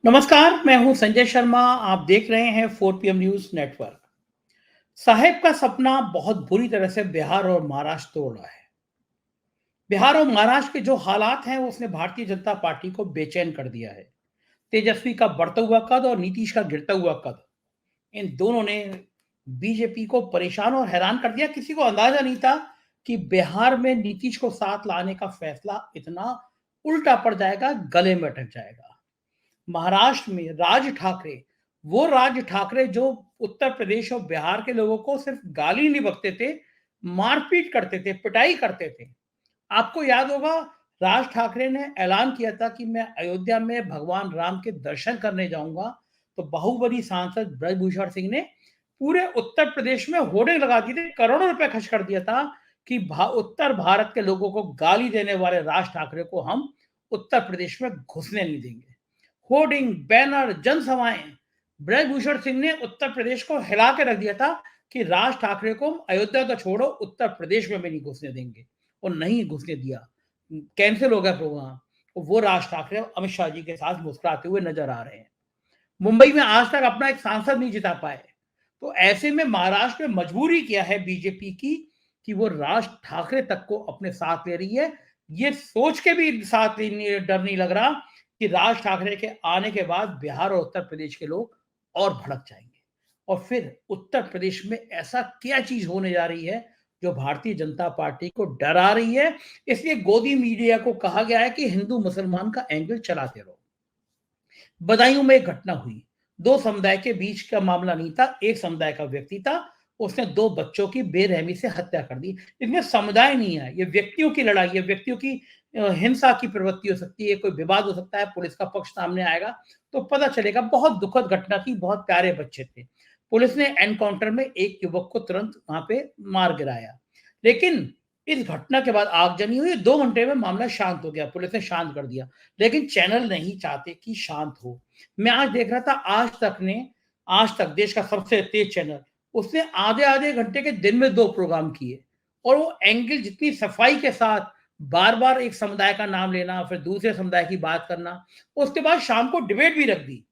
नमस्कार, मैं हूं संजय शर्मा। आप देख रहे हैं 4 PM न्यूज नेटवर्क। साहेब का सपना बहुत बुरी तरह से बिहार और महाराष्ट्र तोड़ रहा है। बिहार और महाराष्ट्र के जो हालात हैं उसने भारतीय जनता पार्टी को बेचैन कर दिया है। तेजस्वी का बढ़ता हुआ कद और नीतीश का गिरता हुआ कद, इन दोनों ने बीजेपी को परेशान और हैरान कर दिया। किसी को अंदाजा नहीं था कि बिहार में नीतीश को साथ लाने का फैसला इतना उल्टा पड़ जाएगा, गले में अटक जाएगा। महाराष्ट्र में राज ठाकरे, वो राज ठाकरे जो उत्तर प्रदेश और बिहार के लोगों को सिर्फ गाली नहीं बकते थे, मारपीट करते थे, पिटाई करते थे। आपको याद होगा, राज ठाकरे ने ऐलान किया था कि मैं अयोध्या में भगवान राम के दर्शन करने जाऊंगा। तो बाहुबली सांसद ब्रजभूषण सिंह ने पूरे उत्तर प्रदेश में होर्डिंग लगा दी थी, करोड़ों रुपए खर्च कर दिया था कि उत्तर भारत के लोगों को गाली देने वाले राज ठाकरे को हम उत्तर प्रदेश में घुसने नहीं देंगे। होर्डिंग, बैनर, जनसभाएं, ब्रजभूषण सिंह ने उत्तर प्रदेश को हिला के रख दिया था कि राज ठाकरे को अयोध्या तो छोड़ो, उत्तर प्रदेश में भी नहीं घुसने देंगे। और नहीं घुसने दिया, कैंसिल हो गया प्रोग्राम। वो राज ठाकरे अमित शाह जी के साथ मुस्कुराते हुए नजर आ रहे हैं। मुंबई में आज तक अपना एक सांसद नहीं जिता पाए। तो ऐसे में महाराष्ट्र में मजबूरी क्या है बीजेपी की कि वो राज ठाकरे तक को अपने साथ ले रही है। ये सोच के भी साथ डर नहीं लग रहा कि राज ठाकरे के आने के बाद बिहार और उत्तर प्रदेश के लोग और भड़क जाएंगे। और फिर उत्तर प्रदेश में ऐसा क्या चीज होने जा रही है जो भारतीय जनता पार्टी को डरा रही है। इसलिए गोदी मीडिया को कहा गया है कि हिंदू मुसलमान का एंगल चलाते रहो। बदायूं में एक घटना हुई। दो समुदाय के बीच का मामला नहीं था, एक समुदाय का व्यक्ति था, उसने दो बच्चों की बेरहमी से हत्या कर दी। इसमें समुदाय नहीं है, ये व्यक्तियों की लड़ाई है, व्यक्तियों की हिंसा की प्रवृत्ति हो सकती है, कोई विवाद हो सकता है, पुलिस का पक्ष सामने आएगा तो पता चलेगा। बहुत दुखद घटना थी, बहुत प्यारे बच्चे थे। पुलिस ने एनकाउंटर में एक युवक को तुरंत वहां पे मार गिराया। लेकिन इस घटना के बाद आगजनी हुई, 2 घंटे में मामला शांत हो गया, पुलिस ने शांत कर दिया। लेकिन चैनल नहीं चाहते कि शांत हो। मैं आज देख रहा था, आज तक देश का सबसे तेज चैनल, उसने आधे आधे घंटे के दिन में 2 प्रोग्राम किए। और वो एंगल जितनी सफाई के साथ बार बार एक समुदाय का नाम लेना, फिर दूसरे समुदाय की बात करना, उसके बाद शाम को डिबेट भी रख दी।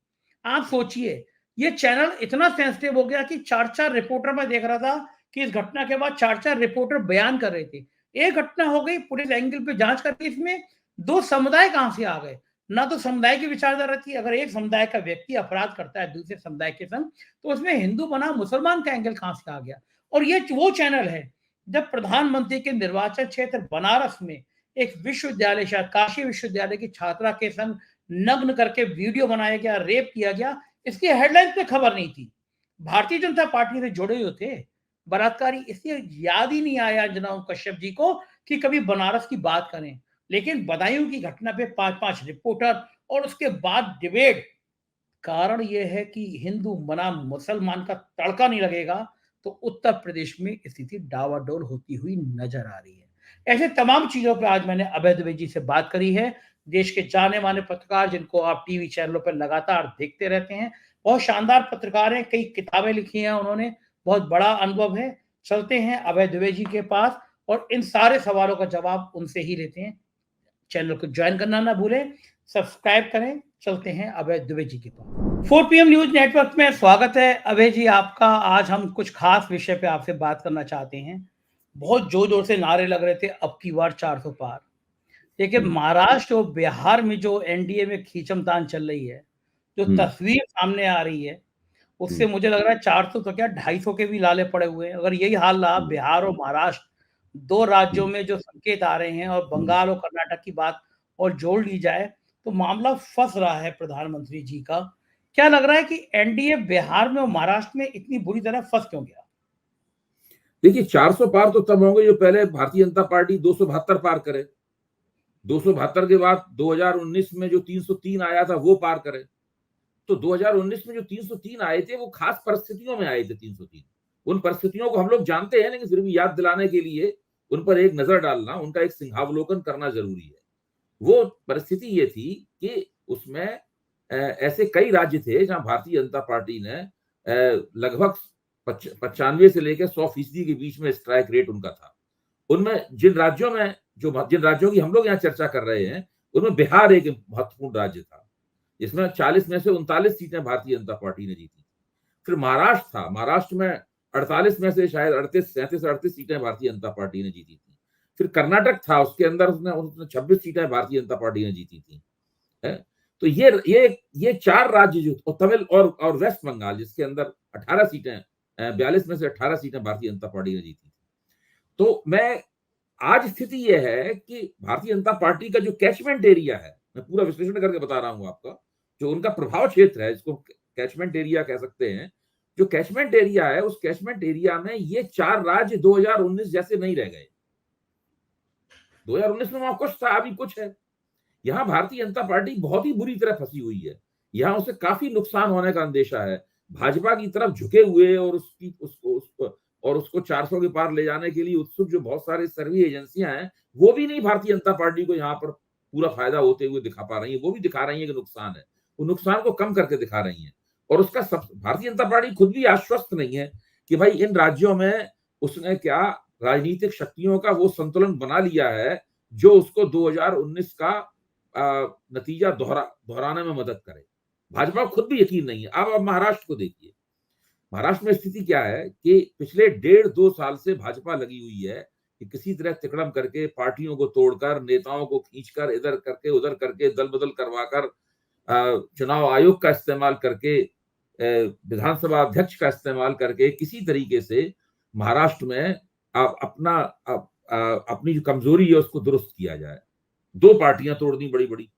आप सोचिए, ये चैनल इतना सेंसिटिव हो गया कि 4-4 रिपोर्टर, मैं देख रहा था कि इस घटना के बाद 4-4 रिपोर्टर बयान कर रहे थे। एक घटना हो गई, पुलिस एंगल पे जांच करती, इसमें 2 समुदाय कहां से आ गए? ना तो समुदाय की विचारधारा थी। अगर एक समुदाय का व्यक्ति अपराध करता है दूसरे समुदाय के संग, तो उसमें हिंदू बना मुसलमान का एंगल कहां से आ गया? और ये वो चैनल है जब प्रधानमंत्री के निर्वाचन क्षेत्र बनारस में एक विश्वविद्यालय, शायद काशी विश्वविद्यालय की छात्रा के संग नग्न करके वीडियो बनाया गया, रेप किया गया, इसकी हेडलाइन पे खबर नहीं थी। भारतीय जनता पार्टी से जुड़े हुए थे बलात्कारी, इसलिए याद ही नहीं आया जनाब कश्यप जी को कि कभी बनारस की बात करें। लेकिन बदायूं की घटना पे 5-5 रिपोर्टर और उसके बाद डिबेट। कारण यह है कि हिंदू बनाम मुसलमान का तड़का नहीं लगेगा तो उत्तर प्रदेश में स्थिति डावाडोल होती हुई नजर आ रही है। ऐसे तमाम चीजों पर आज मैंने अभय द्विवेदी से बात करी है। देश के जाने माने पत्रकार जिनको आप टीवी चैनलों पर लगातार देखते रहते हैं, बहुत शानदार पत्रकार हैं, कई किताबें लिखी हैं उन्होंने, बहुत बड़ा अनुभव है। चलते हैं अभय द्विवेदी के पास और इन सारे सवालों का जवाब उनसे ही लेते हैं। चैनल को ज्वाइन करना ना भूलें, सब्सक्राइब करें। चलते हैं अभय द्विवेदी के पास। 4 PM न्यूज नेटवर्क में स्वागत है अभय जी आपका। आज हम कुछ खास विषय पे आपसे बात करना चाहते हैं। बहुत जोर जोर से नारे लग रहे थे अब की बार 400 पार, लेकिन महाराष्ट्र और बिहार में जो एनडीए में खींचमतान चल रही है, जो तस्वीर सामने आ रही है, उससे मुझे लग रहा है 400 तो क्या 250 के भी लाले पड़े हुए हैं। अगर यही हाल रहा बिहार और महाराष्ट्र, 2 राज्यों में जो संकेत आ रहे हैं, और बंगाल और कर्नाटक की बात और जोड़ ली जाए तो मामला फंस रहा है प्रधानमंत्री जी का। क्या लग रहा है कि एनडीए बिहार में और महाराष्ट्र में इतनी बुरी तरह फंस क्यों गया? देखिए, 400 पार तो तब होंगे जो पहले भारतीय जनता पार्टी 272 पार करे। 272 के बाद 2019 में जो 303 आया था वो पार करे। तो 2019 में जो 303 आए थे वो खास परिस्थितियों में आए थे। 303 उन परिस्थितियों को हम लोग जानते हैं, लेकिन फिर भी याद दिलाने के लिए उन पर एक नजर डालना, उनका एक सिंहावलोकन करना जरूरी है। वो परिस्थिति ये थी कि उसमें ऐसे कई राज्य थे जहां भारतीय जनता पार्टी ने लगभग 95 से लेकर 100% के बीच में स्ट्राइक रेट उनका था। उनमें जिन राज्यों की हम लोग यहाँ चर्चा कर रहे हैं, उनमें बिहार एक महत्वपूर्ण राज्य था। जिसमें 40 में से 39 सीटें भारतीय जनता पार्टी ने जीती। फिर महाराष्ट्र था, महाराष्ट्र में 48 में से शायद 37 सीटें भारतीय जनता पार्टी ने जीती थी। फिर कर्नाटक था, उसके अंदर उसने 26 सीटें भारतीय जनता पार्टी ने जीती थी। है? तो ये 4 राज्य जो, और तमिल और वेस्ट बंगाल, जिसके अंदर 18 सीटें, 42 में से 18 सीटें भारतीय जनता पार्टी ने जीती थी। तो मैं आज स्थिति यह है कि भारतीय जनता पार्टी का जो कैचमेंट एरिया है, मैं पूरा विश्लेषण करके बता रहा हूं आपका, जो उनका प्रभाव क्षेत्र है, इसको कैचमेंट एरिया कह सकते हैं, जो कैचमेंट एरिया है, उस कैचमेंट एरिया में ये 4 राज्य 2019 जैसे नहीं रह गए। 2019 में वहां कुछ था, अभी कुछ है। यहां भारतीय जनता पार्टी बहुत ही बुरी तरह फंसी हुई है। यहां उसे काफी नुकसान होने का अंदेशा है। भाजपा की तरफ झुके हुए और उसको 400 के पार ले जाने के लिए उत्सुक जो बहुत सारे सर्वे एजेंसियां हैं, वो भी नहीं भारतीय जनता पार्टी को यहाँ पर पूरा फायदा होते हुए दिखा पा रही है। वो भी दिखा रही है कि नुकसान है, वो नुकसान को कम करके दिखा रही है। और उसका भारतीय जनता पार्टी खुद भी आश्वस्त नहीं है कि भाई इन राज्यों में उसने क्या राजनीतिक शक्तियों का वो संतुलन बना लिया है जो उसको 2019 का नतीजा दोहराने में मदद करे। भाजपा को खुद भी यकीन नहीं है। अब महाराष्ट्र को देखिए, महाराष्ट्र में स्थिति क्या है कि पिछले 1.5-2 साल से भाजपा लगी हुई है कि किसी तरह तिकड़म करके, पार्टियों को तोड़कर, नेताओं को खींचकर, इधर करके उधर करके, दल बदल करवाकर, चुनाव आयोग का इस्तेमाल करके, विधानसभा अध्यक्ष का इस्तेमाल करके किसी तरीके से महाराष्ट्र में अपनी जो कमजोरी है उसको दुरुस्त किया जाए। 2 पार्टियां तोड़ दी, बड़ी बड़ी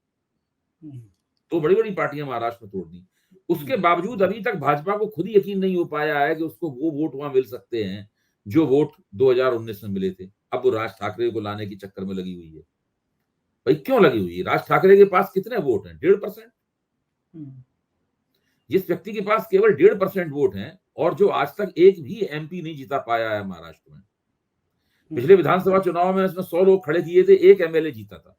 2 बड़ी बड़ी पार्टियां महाराष्ट्र में तोड़ दी। उसके बावजूद अभी तक भाजपा को खुद ही यकीन नहीं हो पाया है कि उसको वो वोट वहां मिल सकते हैं जो वोट 2019 में मिले थे। अब वो राज ठाकरे को लाने के चक्कर में लगी हुई है। भाई क्यों लगी हुई है? राज ठाकरे के पास कितने वोट हैं? 1.5%। जिस व्यक्ति के पास केवल 1.5% वोट हैं और जो आज तक एक भी एमपी नहीं जीता पाया है महाराष्ट्र में। पिछले विधानसभा चुनाव में उसने 100 लोग खड़े किए थे, एक एमएलए जीता था।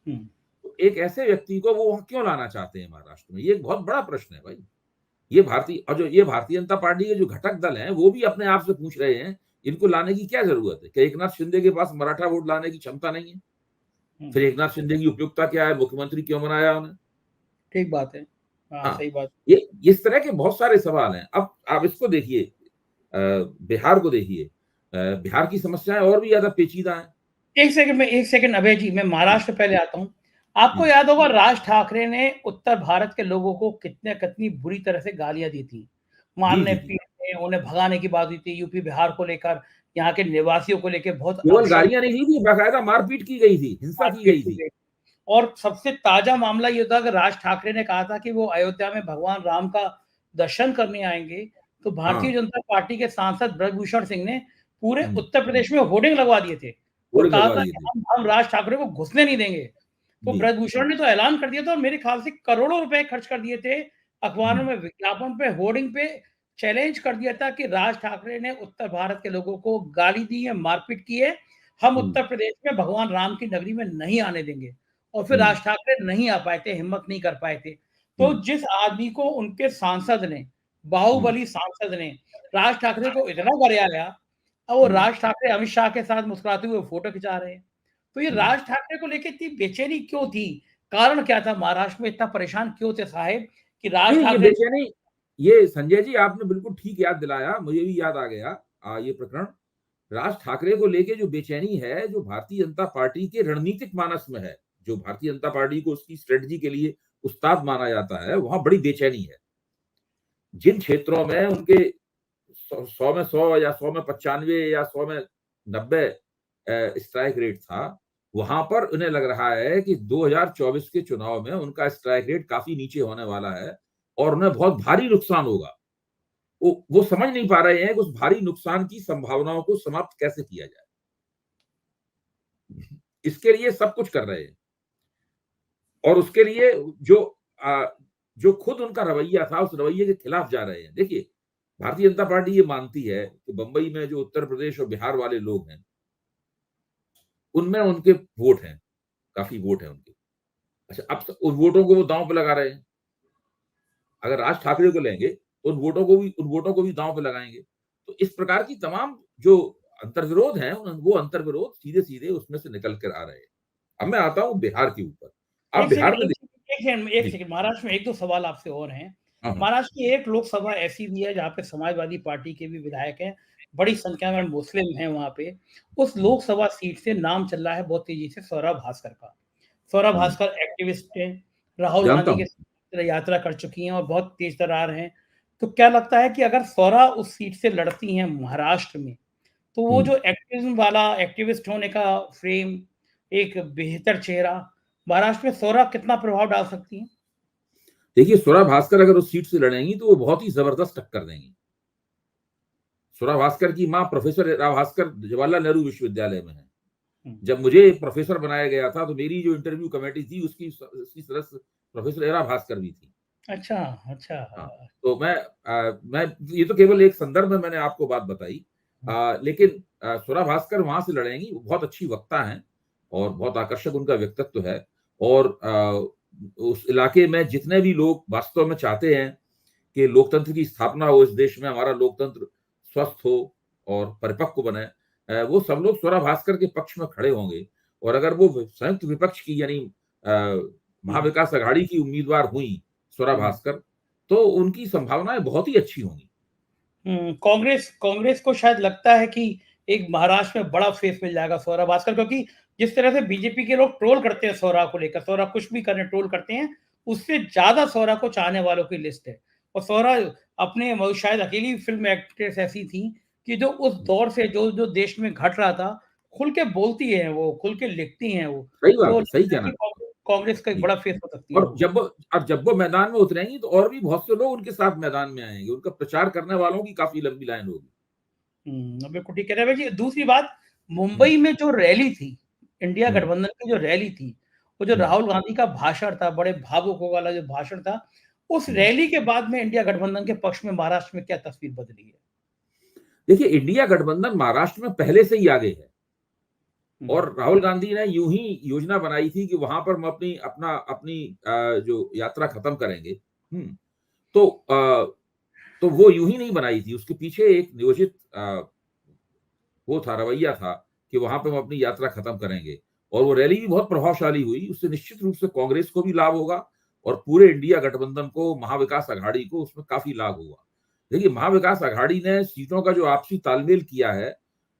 तो एक ऐसे व्यक्ति को वो क्यों लाना चाहते हैं महाराष्ट्र में? ये एक बहुत बड़ा प्रश्न है भाई। ये भारतीय जनता पार्टी के जो घटक दल हैं वो भी अपने आप से पूछ रहे हैं, इनको लाने की क्या जरूरत है? क्या एकनाथ शिंदे के पास मराठा वोट लाने की क्षमता नहीं है? फिर एकनाथ शिंदे की उपयुक्तता क्या है? मुख्यमंत्री क्यों बनाया उन्हें? ठीक बात है। हाँ, सही बात। ये इस तरह के बहुत सारे सवाल हैं। अब आप इसको देखिए, बिहार को देखिए, बिहार की समस्याएं और भी ज्यादा पेचीदा हैं। एक सेकंड अभय जी, मैं महाराष्ट्र पहले आता हूँ। आपको याद होगा राज ठाकरे ने उत्तर भारत के लोगों को कितनी बुरी तरह से गालियां दी थी, मारने पीटने, उन्हें भगाने की बात हुई थी। यूपी बिहार को लेकर, यहाँ के निवासियों को लेकर बहुत केवल गालियां नहीं दी थी, बाकायदा मारपीट की गई थी, हिंसा की गई थी। और सबसे ताजा मामला ये था कि राज ठाकरे ने कहा था कि वो अयोध्या में भगवान राम का दर्शन करने आएंगे, तो भारतीय जनता पार्टी के सांसद ब्रजभूषण सिंह ने पूरे उत्तर प्रदेश में होर्डिंग लगवा दिए थे और कहा था कि हम राज ठाकरे को घुसने नहीं देंगे। तो ब्रजभूषण ने तो ऐलान कर दिया था और मेरे ख्याल से करोड़ों रुपए खर्च कर दिए थे अखबारों में, विज्ञापन पे, होर्डिंग पे चैलेंज कर दिया था कि राज ठाकरे ने उत्तर भारत के लोगों को गाली दी है, मारपीट की है, हम उत्तर प्रदेश में भगवान राम की नगरी में नहीं आने देंगे। और फिर राज ठाकरे नहीं आ पाए थे, हिम्मत नहीं कर पाए थे। तो जिस आदमी को उनके सांसद ने, बाहुबली सांसद ने राज ठाकरे को इतना गरियाया, अब वो राज ठाकरे अमित शाह के साथ मुस्कुराते हुए फोटो खिंचा रहे हैं। तो ये राज ठाकरे को लेकर इतनी बेचैनी क्यों थी? कारण क्या था? महाराष्ट्र में इतना परेशान क्यों थे साहेब कि राज ठाकरे? बेचैनी, ये संजय जी आपने बिल्कुल ठीक याद दिलाया, मुझे भी याद आ गया ये प्रकरण। राज ठाकरे को लेके जो बेचैनी है, जो भारतीय जनता पार्टी के रणनीतिक मानस में है, जो भारतीय जनता पार्टी को उसकी स्ट्रेटजी के लिए उस्ताद माना जाता है, वहां बड़ी बेचैनी है। जिन क्षेत्रों में उनके 100 में 100 या 100 में 95 या 100 में 90 स्ट्राइक रेट था, वहां पर उन्हें लग रहा है कि 2024 के चुनाव में उनका स्ट्राइक रेट काफी नीचे होने वाला है और उन्हें बहुत भारी नुकसान होगा। वो समझ नहीं पा रहे हैं कि उस भारी नुकसान की संभावनाओं को समाप्त कैसे किया जाए। इसके लिए सब कुछ कर रहे हैं और उसके लिए जो खुद उनका रवैया था, उस रवैये के खिलाफ जा रहे हैं। देखिए, भारतीय जनता पार्टी ये मानती है कि बंबई में जो उत्तर प्रदेश और बिहार वाले लोग हैं, उनमें उनके वोट हैं, काफी वोट हैं उनके। अच्छा, अब उन वोटों को वो दांव पे लगा रहे हैं। अगर राज ठाकरे को लेंगे तो उन वोटों को भी दांव पे लगाएंगे। तो इस प्रकार की तमाम जो अंतर्विरोध हैं, वो अंतर्विरोध सीधे सीधे उसमें से निकल कर आ रहे हैं। अब मैं आता हूं बिहार के ऊपर। अब बिहार में एक सेकंड, महाराष्ट्र में एक दो सवाल आपसे और हैं। हाँ, हाँ। महाराष्ट्र की एक लोकसभा ऐसी भी है जहाँ पे समाजवादी पार्टी के भी विधायक हैं, बड़ी संख्या में मुस्लिम हैं वहाँ पे। उस लोकसभा सीट से नाम चल रहा है बहुत तेजी से सौरभ भास्कर का। सौरभ भास्कर एक्टिविस्ट हैं, राहुल जानता गांधी हूँ। के साथ यात्रा कर चुकी हैं और बहुत तेज तर्रार हैं। तो क्या लगता है कि अगर सौरभ उस सीट से लड़ती हैं महाराष्ट्र में, तो वो जो एक्टिविज्म वाला एक्टिविस्ट होने का फ्रेम, एक बेहतर चेहरा, महाराष्ट्र में सौरभ कितना प्रभाव डाल सकती हैं? देखिए, स्वरा भास्कर अगर उस सीट से लड़ेंगी तो वो बहुत ही जबरदस्त टक्कर देंगी। स्वरा भास्कर की माँ प्रोफेसर इरा भास्कर जवाहरलाल नेहरू विश्वविद्यालय में है। जब मुझे प्रोफेसर बनाया गया था तो मेरी जो इंटरव्यू कमेटी थी उसकी सदस्य प्रोफेसर इरा भास्कर भी थी। अच्छा, अच्छा। हाँ, तो मैं ये तो केवल एक संदर्भ में मैंने आपको बात बताई। लेकिन स्वरा भास्कर वहां से लड़ेंगी, वो बहुत अच्छी वक्ता हैं और बहुत आकर्षक उनका व्यक्तित्व है। और उस इलाके में जितने भी लोग वास्तव में चाहते हैं कि लोकतंत्र की स्थापना हो इस देश में, हमारा लोकतंत्र स्वस्थ हो और परिपक्व बने, वो सब लोग स्वरा भास्कर के पक्ष में खड़े होंगे। और अगर वो संयुक्त विपक्ष की यानी महाविकास अघाड़ी की उम्मीदवार हुई स्वरा भास्कर, तो उनकी संभावनाएं बहुत ही अच्छी होंगी। कांग्रेस कांग्रेस को शायद लगता है कि एक महाराष्ट्र में बड़ा फेस मिल जाएगा सौरभ भास्कर, क्योंकि जिस तरह से बीजेपी के लोग ट्रोल करते हैं सौरभ को लेकर, सौरभ कुछ भी करने ट्रोल करते हैं, उससे ज्यादा सौरभ को चाहने वालों की लिस्ट है। और सौरभ अपने शायद अकेली फिल्म एक्ट्रेस ऐसी थी कि जो उस दौर से जो जो देश में घट रहा था, खुल के बोलती है, वो खुल के लिखती हैं वो। सही बात तो है, सही लगता है कहना। कि कांग्रेस का एक जी। बड़ा फेस हो सकती है और वो। जब वो मैदान में उतरेंगी तो और भी बहुत से लोग उनके साथ मैदान में आएंगे, उनका प्रचार करने वालों की काफी लंबी लाइन होगी। बिल्कुल ठीक कह रहे हैं भाई जी। दूसरी बात, हम्म, मुंबई में जो रैली थी, इंडिया हम्म, गठबंधन की जो रैली थी, वो जो हम्म, राहुल गांधी का भाषण था, बड़े भावुक वाला जो भाषण था, उस हम्म। रैली के बाद में इंडिया गठबंधन के पक्ष में महाराष्ट्र में क्या तस्वीर बदली है? देखिए, इंडिया गठबंधन महाराष्ट्र में पहले से ही आगे है। हम्म, और राहुल गांधी ने यूं ही योजना बनाई थी कि वहां पर हम अपनी जो यात्रा खत्म करेंगे। तो तो वो यूं ही नहीं बनाई थी, उसके पीछे एक नियोजित वो था, रवैया था कि वहां पर हम अपनी यात्रा खत्म करेंगे। और वो रैली भी बहुत प्रभावशाली हुई, उससे निश्चित रूप से कांग्रेस को भी लाभ होगा और पूरे इंडिया गठबंधन को, महाविकास अघाड़ी को उसमें काफी लाभ होगा। देखिए, महाविकास अघाड़ी ने सीटों का जो आपसी तालमेल किया है,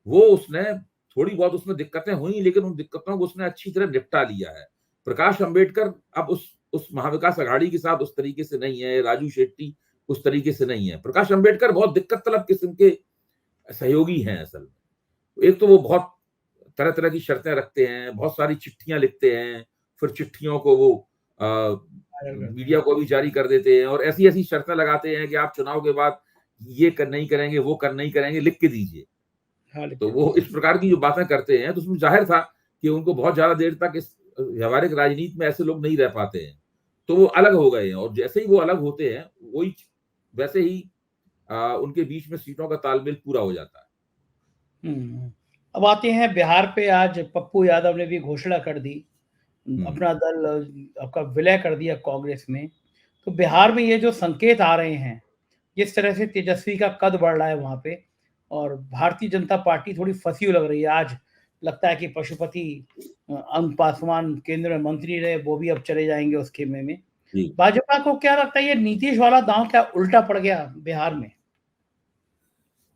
वो उसने थोड़ी बहुत उसमें दिक्कतें हुई, लेकिन उन दिक्कतों को उसने अच्छी तरह निपटा लिया है। प्रकाश अंबेडकर अब उस महाविकास अघाड़ी के साथ उस तरीके से नहीं है, राजू शेट्टी उस तरीके से नहीं है। प्रकाश अंबेडकर बहुत दिक्कत तलब किस्म के सहयोगी हैं असल में। एक तो वो बहुत तरह तरह की शर्तें रखते हैं, बहुत सारी चिट्ठियां लिखते हैं, फिर चिट्ठियों को वो वायरल करते मीडिया हैं। को भी जारी कर देते हैं और ऐसी ऐसी शर्तें लगाते हैं कि आप चुनाव के बाद ये कर नहीं करेंगे, वो कर नहीं करेंगे, लिख के दीजिए। हाँ, लिख तो के वो दीजिए। इस प्रकार की जो बातें करते हैं, तो उसमें जाहिर था कि उनको बहुत ज्यादा देर तक इस व्यवहारिक राजनीति में ऐसे लोग नहीं रह पाते हैं। तो वो अलग हो गए हैं और जैसे ही वो अलग होते हैं, वही वैसे ही उनके बीच में सीटों का तालमेल पूरा हो जाता है। अब आते हैं बिहार पे। आज पप्पू यादव ने भी घोषणा कर दी, हम्म, अपना दल आपका विलय कर दिया कांग्रेस में। तो बिहार में ये जो संकेत आ रहे हैं, जिस तरह से तेजस्वी का कद बढ़ रहा है वहां पे, और भारतीय जनता पार्टी थोड़ी फंसी हुई लग रही है। आज लगता है कि पशुपति अंग पासवान केंद्र में मंत्री रहे, वो भी अब चले जाएंगे उस खेमे में। जी। भाजपा को क्या लगता है, ये नीतीश वाला दांव क्या उल्टा पड़ गया बिहार में?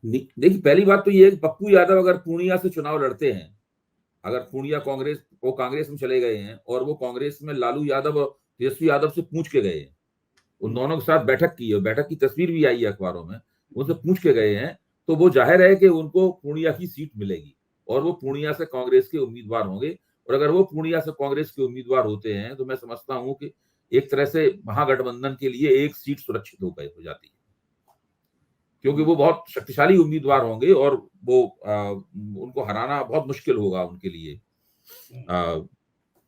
देखिए, पहली बात तो ये है कि पप्पू यादव अगर पूर्णिया से चुनाव लड़ते हैं, अगर पूर्णिया कांग्रेस में चले गए हैं और वो कांग्रेस में लालू यादव और तेजस्वी यादव से पूछ के गए हैं, उन दोनों के साथ बैठक की है, बैठक की तस्वीर भी आई है अखबारों में, उनसे पूछ के गए हैं, तो वो जाहिर है कि उनको पूर्णिया की सीट मिलेगी और वो पूर्णिया से कांग्रेस के उम्मीदवार होंगे। और अगर वो पूर्णिया से कांग्रेस के उम्मीदवार होते हैं तो मैं समझता हूं कि एक तरह से महागठबंधन के लिए एक सीट सुरक्षित हो जाती है, क्योंकि वो बहुत शक्तिशाली उम्मीदवार होंगे और वो उनको हराना बहुत मुश्किल होगा उनके लिए।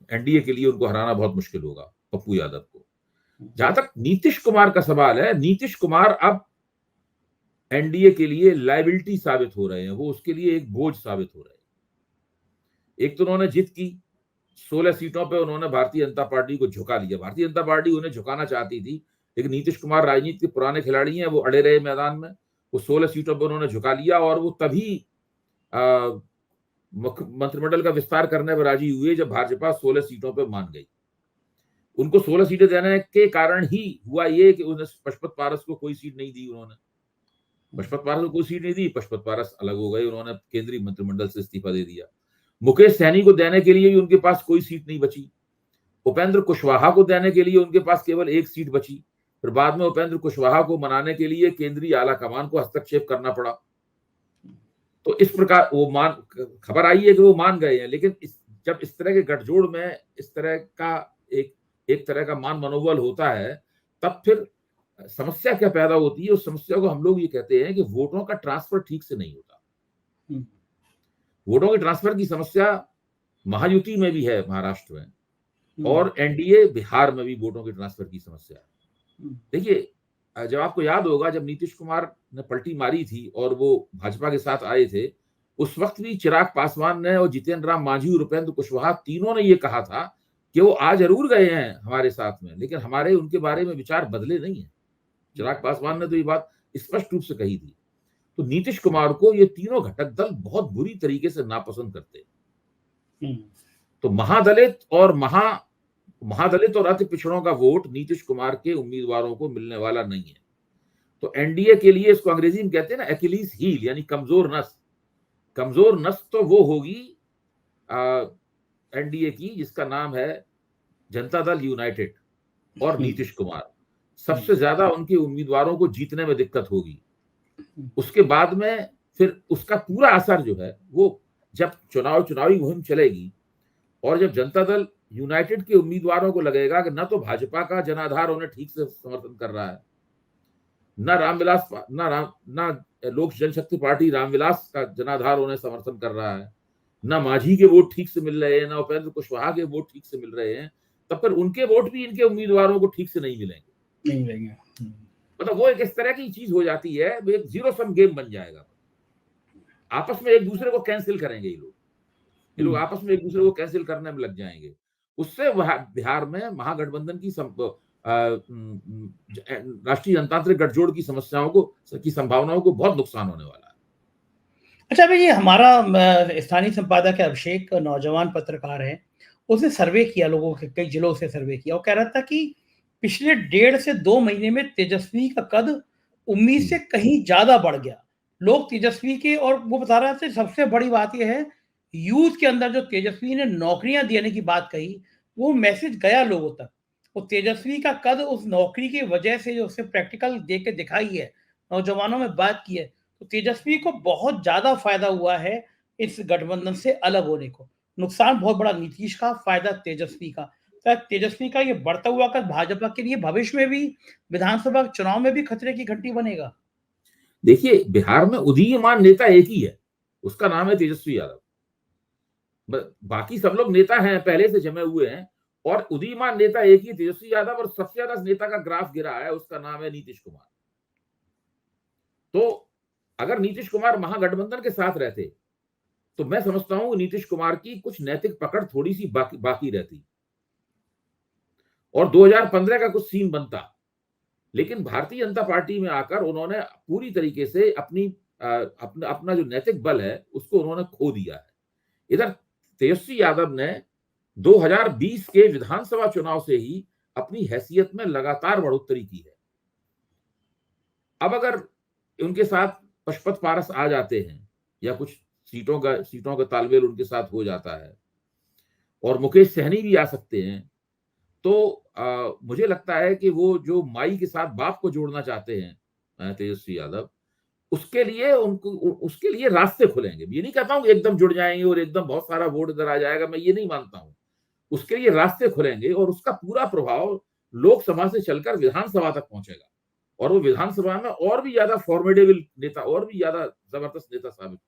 एनडीए के लिए उनको हराना बहुत मुश्किल होगा पप्पू यादव को। जहां तक नीतीश कुमार का सवाल है, नीतीश कुमार अब एनडीए के लिए लायबिलिटी साबित हो रहे हैं, वो उसके लिए एक बोझ साबित हो रहे हैं। एक तो उन्होंने जीत की, 16 सीटों पे उन्होंने भारतीय जनता पार्टी को झुका लिया। भारतीय जनता पार्टी उन्हें झुकाना चाहती थी, लेकिन नीतीश कुमार राजनीति के पुराने खिलाड़ी हैं, वो अड़े रहे मैदान में। वो 16 सीटों पर उन्होंने झुका लिया और वो तभी मंत्रिमंडल का विस्तार करने पर राजी हुए जब भाजपा 16 सीटों पर मान गई। उनको 16 सीटें देने के कारण ही हुआ ये कि उन्हें पशुपत पारस को कोई सीट नहीं दी। उन्होंने पशुपत पारस को कोई सीट नहीं दी, पशुपत पारस अलग हो गए, उन्होंने केंद्रीय मंत्रिमंडल से इस्तीफा दे दिया। मुकेश सहनी को देने के लिए भी उनके पास कोई सीट नहीं बची। उपेंद्र कुशवाहा को देने के लिए उनके पास केवल एक सीट बची। फिर बाद में उपेंद्र कुशवाहा को मनाने के लिए केंद्रीय आला कमान को हस्तक्षेप करना पड़ा। तो इस प्रकार वो खबर आई है कि वो मान गए हैं। लेकिन जब इस तरह के गठजोड़ में इस तरह का एक तरह का मान मनोबल होता है, तब फिर समस्या क्या पैदा होती है। उस समस्या को हम लोग ये कहते हैं कि वोटों का ट्रांसफर ठीक से नहीं होता। वोटों के ट्रांसफर की समस्या महायुति में भी है महाराष्ट्र में, और एनडीए बिहार में भी वोटों के ट्रांसफर की समस्या है। देखिए, जब आपको याद होगा, जब नीतीश कुमार ने पलटी मारी थी और वो भाजपा के साथ आए थे, उस वक्त भी चिराग पासवान ने और जितेंद्र राम मांझी और उपेंद्र कुशवाहा तीनों ने ये कहा था कि वो आ जरूर गए हैं हमारे साथ में, लेकिन हमारे उनके बारे में विचार बदले नहीं है। चिराग पासवान ने तो ये बात स्पष्ट रूप से कही थी। तो नीतीश कुमार को ये तीनों घटक दल बहुत बुरी तरीके से नापसंद करते हैं। तो महादलित और अति पिछड़ों का वोट नीतीश कुमार के उम्मीदवारों को मिलने वाला नहीं है। तो एनडीए के लिए, इसको अंग्रेजी में कहते हैं ना एक्यूलीज हील, यानी कमजोर नस। कमजोर नस तो वो होगी एनडीए की जिसका नाम है जनता दल यूनाइटेड और नीतीश कुमार। सबसे ज्यादा उनके उम्मीदवारों को जीतने में दिक्कत होगी। उसके बाद में फिर उसका पूरा असर जो है वो जब चुनावी मुहिम चलेगी और जब जनता दल यूनाइटेड के उम्मीदवारों को लगेगा कि न तो भाजपा का जनाधार उन्हें ठीक से समर्थन कर रहा है, न लोक जनशक्ति पार्टी रामविलास का जनाधार उन्हें समर्थन कर रहा है, न मांझी के वोट ठीक से मिल रहे हैं, न उपेंद्र कुशवाहा के वोट ठीक से मिल रहे हैं, तब फिर उनके वोट भी इनके उम्मीदवारों को ठीक से नहीं मिलेंगे। मतलब वो एक इस तरह की चीज हो जाती है, वो एक जीरो सम गेम बन जाएगा। आपस में एक दूसरे को कैंसिल करेंगे ये लोग आपस में एक दूसरे को कैंसिल करने में लग जाएंगे। उससे बिहार में महागठबंधन की राष्ट्रीय जनतांत्रिक गठजोड़ की संभावनाओं को बहुत नुकसान होने वाला है। अच्छा भाई, ये हमारा स्थानीय संपादक है अभिषेक, नौजवान पत्रकार है, उसने सर्वे किया, लोगों के कई जिलों से सर्वे किया। वो कह रहा था कि पिछले 1.5 से 2 महीने में तेजस्वी का कद उम्मीद से कहीं ज्यादा बढ़ गया। लोग तेजस्वी के, और वो बता रहा था सबसे बड़ी बात यह है, यूथ के अंदर जो तेजस्वी ने नौकरियां देने की बात कही, वो मैसेज गया लोगों तक। वो तेजस्वी का कद उस नौकरी की वजह से जो उससे प्रैक्टिकल दे के दिखाई है, नौजवानों में बात की है, तो तेजस्वी को बहुत ज्यादा फायदा हुआ है इस गठबंधन से अलग होने को। नुकसान बहुत बड़ा नीतीश का, फायदा तेजस्वी का। तेजस्वी का ये बढ़ता हुआ कद भाजपा के लिए भविष्य में भी विधानसभा चुनाव में भी खतरे की घंटी बनेगा। देखिए, बिहार में उदीयमान नेता एक ही है, उसका नाम है तेजस्वी यादव। बाकी सब लोग नेता हैं, पहले से जमे हुए हैं, और उदीयमान नेता एक ही तेजस्वी यादव, और सबसे ज्यादा नेता का ग्राफ गिरा है, उसका नाम है नीतीश कुमार। तो अगर नीतीश कुमार महागठबंधन के साथ रहते तो मैं समझता हूं नीतीश कुमार की कुछ नैतिक पकड़ थोड़ी सी बाकी रहती और 2015 का कुछ सीन बनता। लेकिन भारतीय जनता पार्टी में आकर उन्होंने पूरी तरीके से अपना जो नैतिक बल है उसको उन्होंने खो दिया है। इधर तेजस्वी यादव ने 2020 के विधानसभा चुनाव से ही अपनी हैसियत में लगातार बढ़ोतरी की है। अब अगर उनके साथ पशुपत पारस आ जाते हैं या कुछ सीटों का तालमेल उनके साथ हो जाता है और मुकेश सहनी भी आ सकते हैं, तो मुझे लगता है कि वो जो माई के साथ बाप को जोड़ना चाहते हैं तेजस्वी यादव, उसके लिए रास्ते खुलेंगे। ये नहीं कहता हूं कि एकदम जुड़ जाएंगे और एकदम बहुत सारा वोट इधर आ जाएगा, मैं ये नहीं मानता हूं। उसके लिए रास्ते खुलेंगे और उसका पूरा प्रभाव लोकसभा से चलकर विधानसभा तक पहुंचेगा, और वो विधानसभा में और भी ज्यादा फॉर्मेडेबल नेता, और भी ज्यादा जबरदस्त नेता साबित।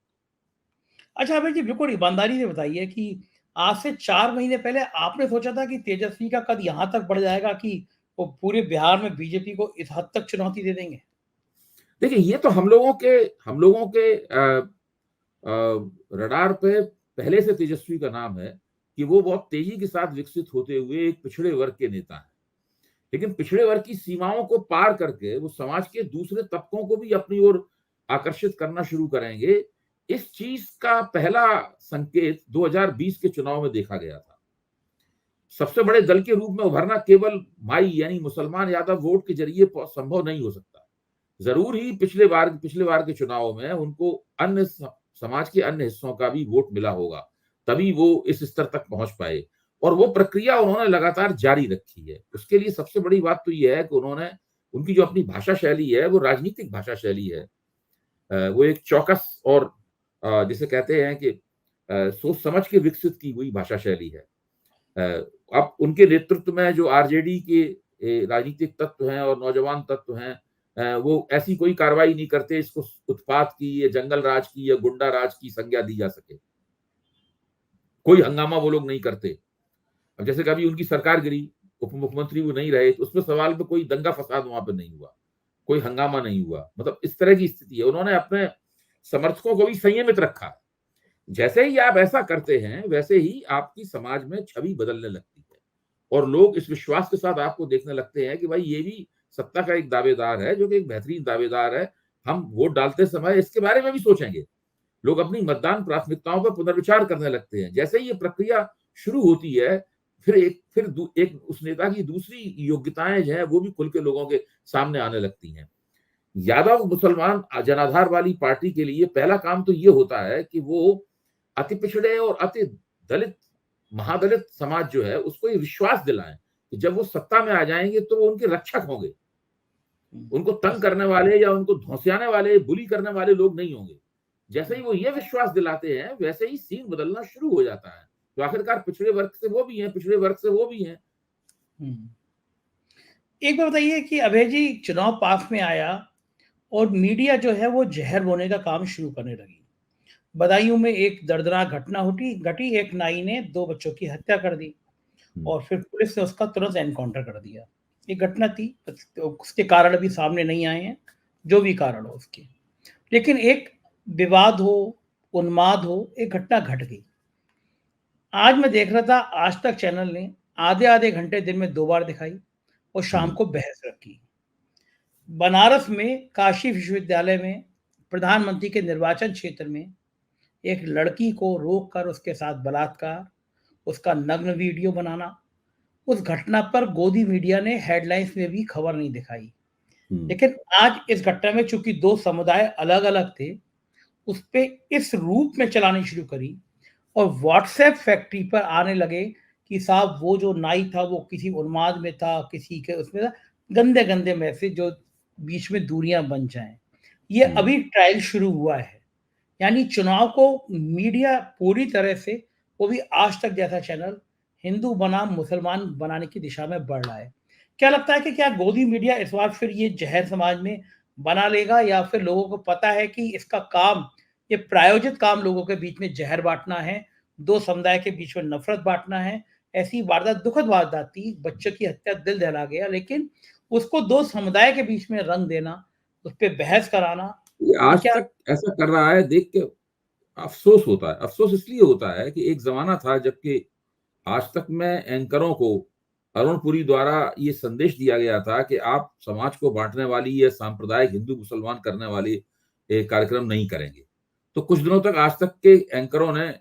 अच्छा भाई जी, बिल्कुल ईमानदारी से बताइए कि आज से 4 महीने पहले आपने सोचा था कि तेजस्वी का कद यहां तक बढ़ जाएगा कि वो पूरे बिहार में बीजेपी को इस हद तक चुनौती दे देंगे? देखिए, ये तो हम लोगों के रडार पे पहले से तेजस्वी का नाम है कि वो बहुत तेजी के साथ विकसित होते हुए एक पिछड़े वर्ग के नेता हैं। लेकिन पिछड़े वर्ग की सीमाओं को पार करके वो समाज के दूसरे तबकों को भी अपनी ओर आकर्षित करना शुरू करेंगे। इस चीज का पहला संकेत 2020 के चुनाव में देखा गया था सबसे बड़े दल के रूप में उभरना केवल माई यानी मुसलमान यादव वोट के जरिए संभव नहीं हो सकता। जरूर ही पिछले बार के चुनाव में उनको अन्य समाज के अन्य हिस्सों का भी वोट मिला होगा, तभी वो इस स्तर तक पहुंच पाए, और वो प्रक्रिया उन्होंने लगातार जारी रखी है। उसके लिए सबसे बड़ी बात तो ये है कि उन्होंने उनकी जो अपनी भाषा शैली है वो राजनीतिक भाषा शैली है। वो एक चौकस और जिसे कहते हैं कि सोच समझ के विकसित की हुई भाषा शैली है। अब उनके नेतृत्व में जो आरजेडी के राजनीतिक तत्व हैं और नौजवान तत्व हैं, वो ऐसी कोई कार्रवाई नहीं करते इसको उत्पात की या जंगल राज की या गुंडा राज की संज्ञा दी जा सके। कोई हंगामा वो लोग नहीं करते। अब जैसे कभी उनकी सरकार गिरी, उप मुख्यमंत्री वो नहीं रहे, तो उसमें सवाल में कोई दंगा फसाद वहां पे नहीं हुआ, कोई हंगामा नहीं हुआ। मतलब इस तरह की स्थिति है। उन्होंने अपने समर्थकों को भी संयमित रखा। जैसे ही आप ऐसा करते हैं वैसे ही आपकी समाज में छवि बदलने लगती है और लोग इस विश्वास के साथ आपको देखने लगते हैं कि भाई ये भी सत्ता का एक दावेदार है, जो कि एक बेहतरीन दावेदार है। हम वोट डालते समय इसके बारे में भी सोचेंगे। लोग अपनी मतदान प्राथमिकताओं पर पुनर्विचार करने लगते हैं। जैसे ही ये प्रक्रिया शुरू होती है, फिर एक उस नेता की दूसरी योग्यताएं जो है वो भी खुल के लोगों के सामने आने लगती हैं। यादव मुसलमान जनाधार वाली पार्टी के लिए पहला काम तो ये होता है कि वो अति पिछड़े और अति दलित महादलित समाज जो है उसको ये विश्वास दिलाएं कि जब वो सत्ता में आ जाएंगे तो वो उनके रक्षक होंगे। उनको तंग करने वाले या उनको धौंसियाने वाले, बुली करने वाले लोग नहीं होंगे। जैसे ही वो ये विश्वास दिलाते हैं वैसे ही सीन बदलना शुरू हो जाता है। तो आखिरकार पिछड़े वर्ग से वो भी हैं, पिछड़े वर्ग से वो भी हैं। एक बात बताइए कि अभय जी, चुनाव पास में आया और मीडिया जो है वो जहर बोने का काम शुरू करने लगी। बदायूं में एक दर्दनाक घटना घटी। एक नाई ने 2 बच्चों की हत्या कर दी और फिर पुलिस ने उसका तुरंत एनकाउंटर कर दिया। एक घटना थी, उसके कारण अभी सामने नहीं आए हैं, जो भी कारण हो उसके, लेकिन एक विवाद हो, उन्माद हो, एक घटना घट गई। आज मैं देख रहा था, आज तक चैनल ने आधे घंटे दिन में 2 बार दिखाई और शाम को बहस रखी। बनारस में काशी विश्वविद्यालय में प्रधानमंत्री के निर्वाचन क्षेत्र में एक लड़की को रोककर उसके साथ बलात्कार, उसका नग्न वीडियो बनाना, उस घटना पर गोदी मीडिया ने हेडलाइंस में भी खबर नहीं दिखाई। लेकिन आज इस घटना में चूंकि 2 समुदाय अलग अलग थे, उस पे इस रूप में चलानी शुरू करी और व्हाट्सएप फैक्ट्री पर आने लगे कि साहब वो जो नाई था वो किसी उन्माद में था, किसी के उसमें था, गंदे गंदे मैसेज जो बीच में दूरियां बन जाएं। ये अभी ट्रायल शुरू हुआ है। यानी चुनाव को मीडिया पूरी तरह से, वो भी आज तक जैसा चैनल, हिंदू बनाम मुसलमान बनाने की दिशा में बढ़ रहा है। क्या लगता है कि क्या गोदी मीडिया इस बार फिर ये जहर समाज में बना लेगा, या फिर लोगों को पता है कि इसका काम, ये प्रायोजित काम लोगों के बीच में जहर बांटना है, 2 समुदाय के बीच में नफरत बांटना है। ऐसी वारदात, दुखद वारदात थी, बच्चों की हत्या, दिल दहला गया, लेकिन उसको 2 समुदाय के बीच में रंग देना, उस पर बहस कराना, ये आज क्या तक ऐसा कर रहा है, देख के अफसोस होता है। अफसोस इसलिए होता है कि एक जमाना था जबकि आज तक में एंकरों को अरुण पुरी द्वारा ये संदेश दिया गया था कि आप समाज को बांटने वाली या सांप्रदायिक हिंदू मुसलमान करने वाली एक कार्यक्रम नहीं करेंगे। तो कुछ दिनों तक आज तक के एंकरों ने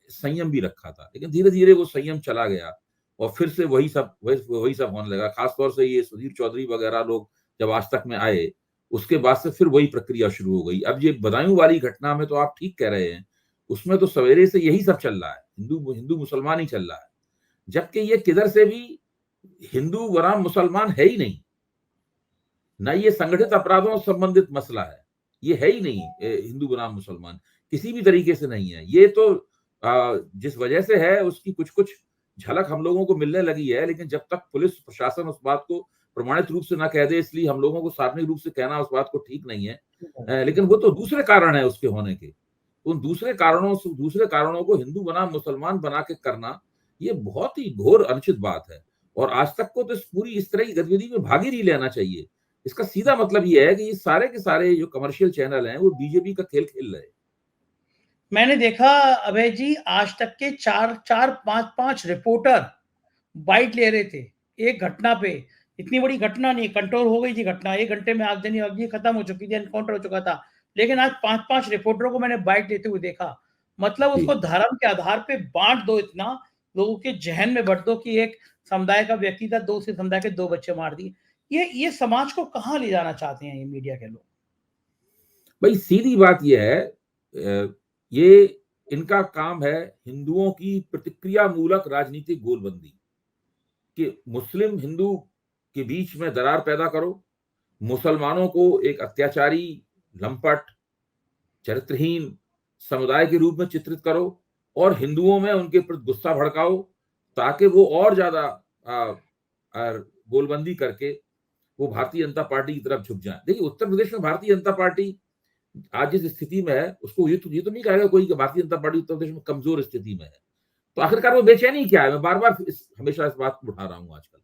संयम भी रखा था, लेकिन धीरे धीरे वो संयम चला गया और फिर से वही सब होने लगा। खासतौर से ये सुधीर चौधरी वगैरह लोग जब आज तक में आए, उसके बाद से फिर वही प्रक्रिया शुरू हो गई। अब ये बदायूं वाली घटना में तो आप ठीक कह रहे हैं, उसमें तो सवेरे से यही सब चल रहा है, हिंदू मुसलमान ही चल रहा है, जबकि ये किधर से भी हिंदू बनाम मुसलमान है ही नहीं। ना ये संगठित अपराधों से संबंधित मसला है, ये है ही नहीं। हिंदू बनाम मुसलमान किसी भी तरीके से नहीं है। ये तो जिस वजह से है उसकी कुछ कुछ झलक हम लोगों को मिलने लगी है, लेकिन जब तक पुलिस प्रशासन उस बात को प्रमाणित रूप से ना कह दे, इसलिए हम लोगों को सार्वजनिक रूप से कहना उस बात को ठीक नहीं है। लेकिन वो तो दूसरे कारण है उसके होने के। उन दूसरे कारणों को हिंदू बनाम मुसलमान बना के करना, ये बहुत ही घोर अनुचित बात है। और आज तक को तो इस तरह की गतिविधि में भाग ही नहीं लेना चाहिए। इसका सीधा मतलब ये है कि ये सारे के सारे जो कमर्शियल चैनल हैं वो बीजेपी का खेल खेल रहे हैं। मैंने देखा अभय जी, आज तक के 4-5 रिपोर्टर बाइट ले रहे थे एक घटना पे। इतनी बड़ी घटना नहीं, कंट्रोल हो गई थी घटना, 1 घंटे में आगजनी अवधि खत्म हो चुकी थी, एनकाउंटर हो चुका था, लेकिन आज 5-5 रिपोर्टरों को मैंने बाइट लेते हुए देखा। मतलब उसको धर्म के आधार पे बांट दो इतना, लोगों के जहन में भर दो कि एक समुदाय का व्यक्ति था, दूसरे समुदाय के 2 बच्चे मार दिए। ये समाज को कहाँ ले जाना चाहते हैं ये मीडिया के लोग? भाई सीधी बात यह है, ये इनका काम है हिंदुओं की प्रतिक्रिया मूलक राजनीतिक गोलबंदी, कि मुस्लिम हिंदू के बीच में दरार पैदा करो, मुसलमानों को एक अत्याचारी, लंपट, चरित्रहीन समुदाय के रूप में चित्रित करो और हिंदुओं में उनके प्रति गुस्सा भड़काओ, ताकि वो और ज्यादा गोलबंदी करके वो भारतीय जनता पार्टी की तरफ झुक जाए। देखिए उत्तर प्रदेश में भारतीय जनता पार्टी आज जिस स्थिति में है, उसको ये तो नहीं कहेगा कोई कि भारतीय जनता पार्टी उत्तर प्रदेश में कमजोर स्थिति में है। तो आखिरकार वो बेचैनी क्या है? मैं बार बार हमेशा इस बात को उठा रहा हूं आजकल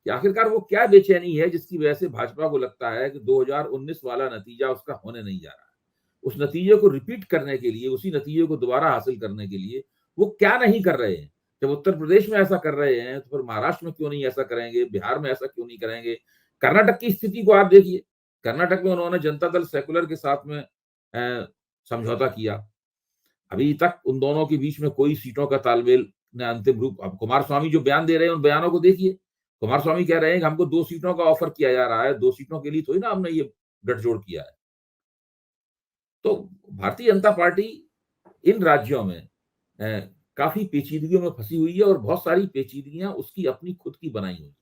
कि आखिरकार वो क्या बेचैनी है जिसकी वजह से भाजपा को लगता है कि 2019 वाला नतीजा उसका होने नहीं जा रहा है। उस नतीजे को रिपीट करने के लिए, उसी नतीजे को दोबारा हासिल करने के लिए वो क्या नहीं कर रहे हैं? जब उत्तर प्रदेश में ऐसा कर रहे हैं तो फिर महाराष्ट्र में क्यों नहीं ऐसा करेंगे? बिहार में ऐसा क्यों नहीं करेंगे? कर्नाटक की स्थिति को आप देखिए, कर्नाटक में उन्होंने जनता दल सेकुलर के साथ में समझौता किया। अभी तक उन दोनों के बीच में कोई सीटों का तालमेल ने अंतिम रूप। अब कुमारस्वामी जो बयान दे रहे हैं उन बयानों को देखिए। कुमारस्वामी कह रहे हैं कि हमको 2 सीटों का ऑफर किया जा रहा है, 2 सीटों के लिए थोड़ी ना हमने ये गठजोड़ किया है। तो भारतीय जनता पार्टी इन राज्यों में काफी पेचीदगियों में फंसी हुई है और बहुत सारी पेचीदगियां उसकी अपनी खुद की बनाई हुई है।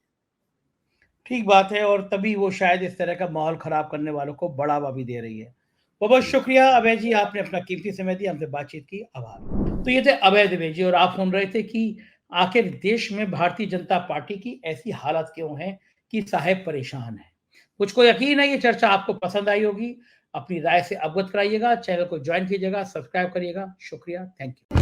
ठीक बात है, और तभी वो शायद इस तरह का माहौल खराब करने वालों को बढ़ावा भी दे रही है। बहुत बहुत शुक्रिया अभय जी, आपने अपना कीमती समय दिया, हमसे बातचीत की, आभार। तो ये थे अभय द्विवेदी जी, और आप सुन रहे थे कि आखिर देश में भारतीय जनता पार्टी की ऐसी हालत क्यों है कि साहेब परेशान है। मुझको यकीन है ये चर्चा आपको पसंद आई होगी। अपनी राय से अवगत कराइएगा, चैनल को ज्वाइन कीजिएगा, सब्सक्राइब करिएगा। शुक्रिया, थैंक यू।